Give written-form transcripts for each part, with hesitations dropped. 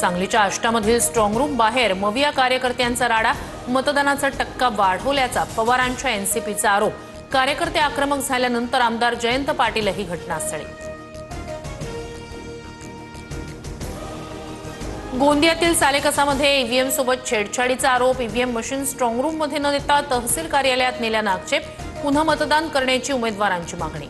सांगलीच्या आष्टामधील strong room बाहेर मविया कार्यकर्त्यांचा राडा, मतदानाचा टक्का वाढवल्याचा पवारांच्या एनसीपीचा आरोप। कार्यकर्ते आक्रमक झाल्यानंतर आमदार जयंत पाटीलही घटनास्थळी। गोंदियातील सालेकसामध्ये ईव्हीएम सोबत छेडछाडीचा आरोप। ईव्हीएम मशीन स्ट्रॉंग रूम मध्ये न देता तहसील कार्यालयात नेल्यानं आक्षेप। पुन्हा मतदान करण्याची उमेदवारांची मागणी।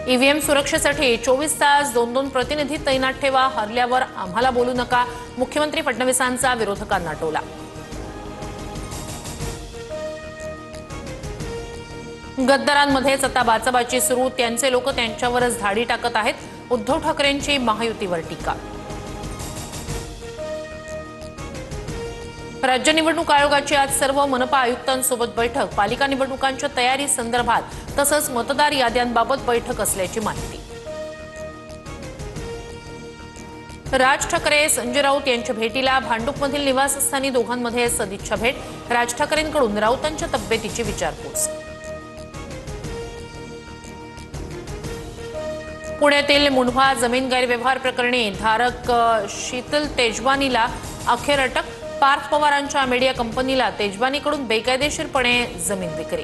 ईव्हीएम सुरक्षेसाठी 24 तास 2-2 प्रतिनिधी तैनात ठेवा, हरल्यावर आम्हाला बोलू नका, मुख्यमंत्री फडणवीसांचा विरोधकांना टोला। गद्दारांमध्येच आता बाचाबाची सुरू, त्यांचे लोक त्यांच्यावरच धाडी टाकत आहेत। उद्धव ठाकरेंची महायुतीवर टीका। राज्य निवडणूक आयोगाची आज सर्व मनपा आयुक्तांसोबत बैठक। पालिका निवडणुकांच्या तयारी संदर्भात तसंच मतदार याद्यांबाबत बैठक असल्याची माहिती। राज ठाकरे संजय राऊत यांच्या भेटीला भांडूपमधील निवासस्थानी दोघांमध्ये सदिच्छा भेट। राज ठाकरेंकडून राऊतांच्या तब्येतीची विचारपूस। पुण्यातील मुंढवा जमीन गैरव्यवहार प्रकरणी धारक शीतल तेजवानीला अखेर अटक। पार्थ पवारांच्या मीडिया कंपनीला तेजवानीकडून बेकायदेशीरपणे जमीन विक्री।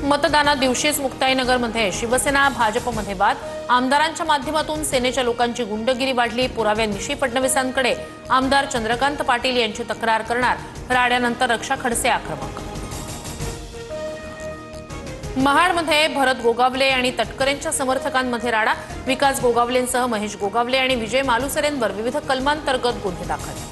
मतदाना दिवशीच मुक्ताईनगरमध्ये शिवसेना भाजपमध्ये वाद। आमदारांच्या माध्यमातून सेनेच्या लोकांची गुंडगिरी वाढली। पुराव्यानिशी फडणवीसांकडे आमदार चंद्रकांत पाटील यांची तक्रार करणार। राड्यानंतर रक्षा खडसे आक्रमक। महाडमध्ये भरत गोगावले आणि तटकरेंच्या समर्थकांमध्ये राडा। विकास गोगावलेंसह महेश गोगावले आणि विजय मालुसरेंवर विविध कलमांतर्गत गुन्हे दाखल।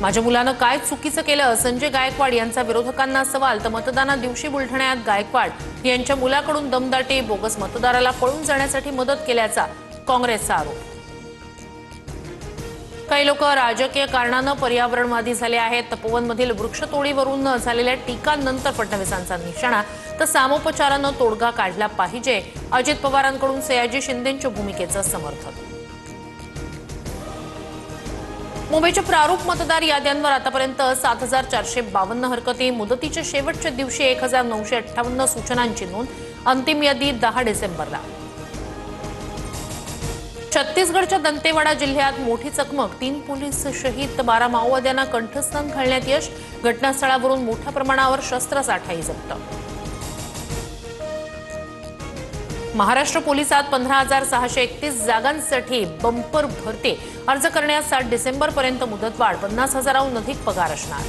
माझ्या मुलानं काय चुकीचं केलं, संजय गायकवाड यांचा विरोधकांना सवाल। तर मतदाना दिवशी बुलढाण्यात गायकवाड यांच्या मुलाकडून दमदाटी, बोगस मतदाराला पळून जाण्यासाठी मदत केल्याचा काँग्रेसचा आरोप। काही लोक राजकीय कारणानं पर्यावरणवादी झाले आहेत। तपोवनमधील वृक्षतोडीवरून झालेल्या टीकांनंतर फडणवीसांचा निशाणा। तर सामोपचारानं तोडगा काढला पाहिजे, अजित पवारांकडून सयाजी शिंदेंच्या भूमिकेचं समर्थन। मुंबईच्या प्रारूप मतदार याद्यांवर आतापर्यंत 7452 हरकती। मुदतीच्या शेवटच्या दिवशी 1958 सूचनांची नोंद। अंतिम यादी 10 डिसेंबरला। छत्तीसगडच्या दंतेवाडा जिल्ह्यात मोठी चकमक, 3 पोलीस शहीद, 12 माओवाद्यांना कंठस्नान घालण्यात यश। घटनास्थळावरून मोठ्या प्रमाणावर शस्त्रसाठाही जप्त। महाराष्ट्र पोलिसात 15,631 जागांसाठी बंपर भरती। अर्ज करण्यास 7 डिसेंबरपर्यंत मुदतवाढ। 50,000हून अधिक पगार असणार।